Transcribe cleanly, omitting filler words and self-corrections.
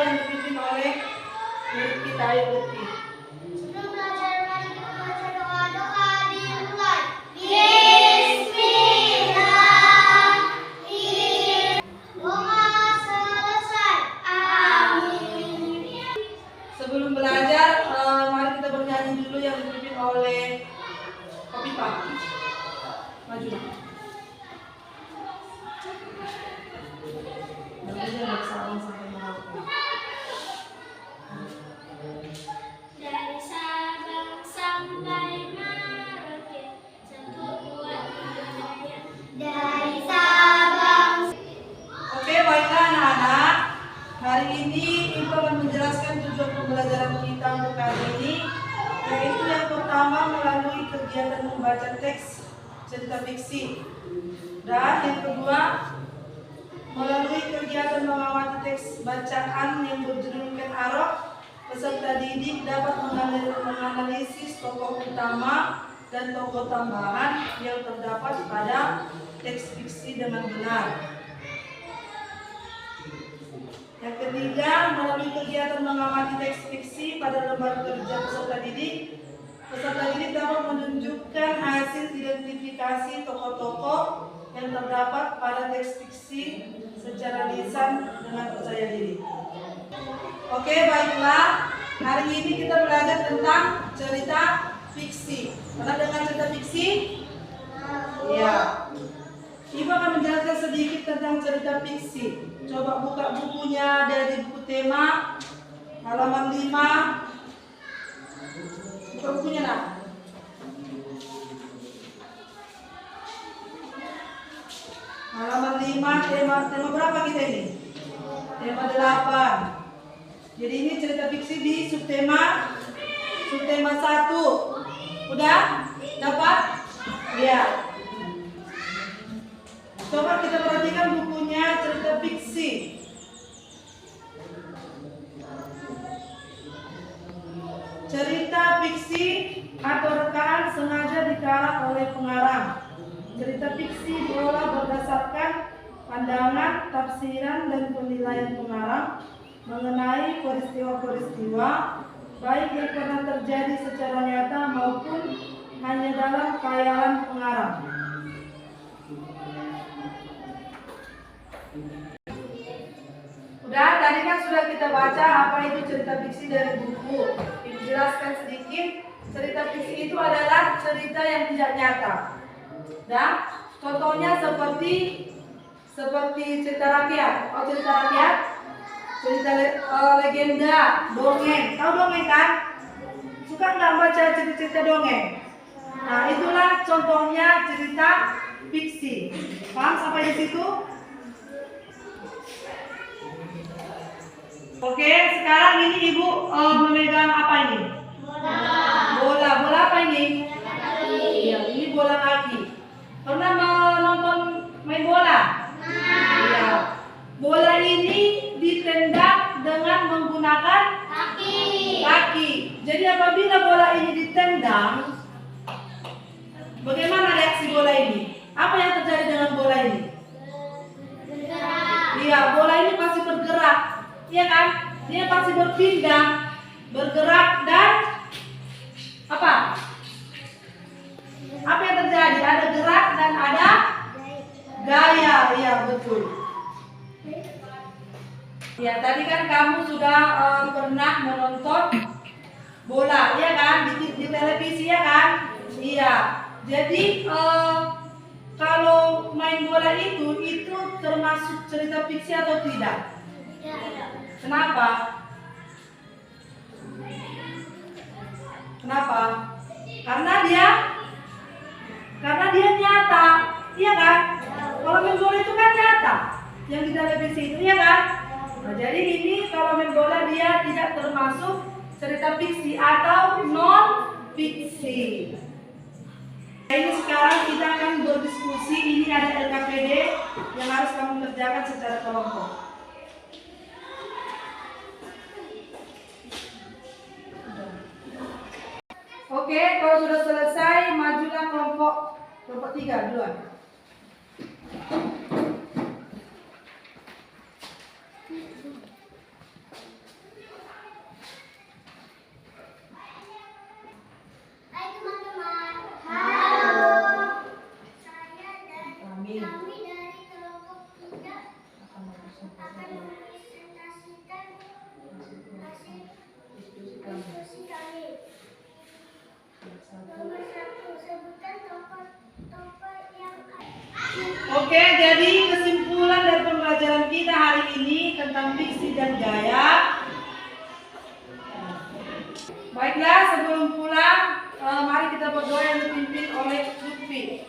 yang dipimpin oleh murid kita. Ayo Lutfi. Sebelum belajar, mari kita baca doa-doa dimulai. Bismillahirrahmanirrahim. Doa selesai. Amin. Sebelum belajar, mari kita bernyanyi dulu yang dipimpin oleh Kopipa. Maju. Dari Sabang sampai Merauke, sekuat budaya. Dari Sabang. Oke, baiklah anak-anak. Hari ini Ibu akan menjelaskan tujuan pembelajaran kita untuk kali ini, yaitu yang pertama melalui kegiatan membaca teks cerita fiksi, dan yang kedua melalui kegiatan mengamati teks bacaan yang berjudul Ken Arok. Peserta didik dapat menganalisis tokoh utama dan tokoh tambahan yang terdapat pada teks fiksi dengan benar. Yang ketiga, melalui kegiatan mengamati teks fiksi pada lembar kerja peserta didik dapat menunjukkan hasil identifikasi tokoh-tokoh yang terdapat pada teks fiksi secara lisan dengan percaya diri. Oke, baiklah. Hari ini kita belajar tentang cerita fiksi. Pernah dengar cerita fiksi? Iya. Ibu akan menjelaskan sedikit tentang cerita fiksi. Coba buka bukunya dari buku tema halaman 5. Buka bukunya nak. Halaman 5, tema berapa kita ini? Tema 8. Jadi ini cerita fiksi di subtema 1. Udah? Dapat? Iya. Coba kita perhatikan bukunya cerita fiksi. Cerita fiksi atau rekaan sengaja dikarang oleh pengarang. Cerita fiksi diolah berdasarkan pandangan, tafsiran, dan penilaian pengarang mengenai peristiwa-peristiwa baik yang pernah terjadi secara nyata maupun hanya dalam khayalan pengarang. Udah, tadi kan sudah kita baca apa itu cerita fiksi dari buku. Dijelaskan sedikit, cerita fiksi itu adalah cerita yang tidak nyata. Dan contohnya seperti cerita rakyat. Oh, cerita rakyat? Cerita legenda, dongeng. Tahu dongeng kan? Suka nggak baca cerita-cerita dongeng? Nah, itulah contohnya cerita fiksi. Paham sampai di situ? Oke, sekarang ini Ibu memegang apa ini? Bola. Bola apa ini? Iya, ini bola kaki. Pernah menonton main bola? Iya. Bola ini ditendang dengan menggunakan kaki. Jadi apabila bola ini ditendang, bagaimana reaksi bola ini? Apa yang terjadi dengan bola ini? Iya, bola ini pasti bergerak. Iya kan? Dia pasti berpindah, bergerak, dan apa? Apa yang terjadi? Ada gerak dan ada gaya. Iya, betul. Ya, tadi kan kamu sudah pernah menonton bola, ya kan? Di televisi, ya kan? Iya. Jadi kalau main bola itu termasuk cerita fiksi atau tidak? Kenapa? Karena dia nyata, iya kan? Kalau main bola itu kan nyata, yang di televisi itu, ya kan? Nah, jadi ini kalau main bola dia tidak termasuk cerita fiksi atau non fiksi. Ini sekarang kita akan berdiskusi. Ini ada LKPD yang harus kamu kerjakan secara kelompok. Oke, kalau sudah selesai, majulah kelompok 3 duluan. Oke, jadi kesimpulan dari pembelajaran kita hari ini tentang diksi dan gaya. Baiklah, sebelum pulang, mari kita berdoa yang dipimpin oleh Lutfi.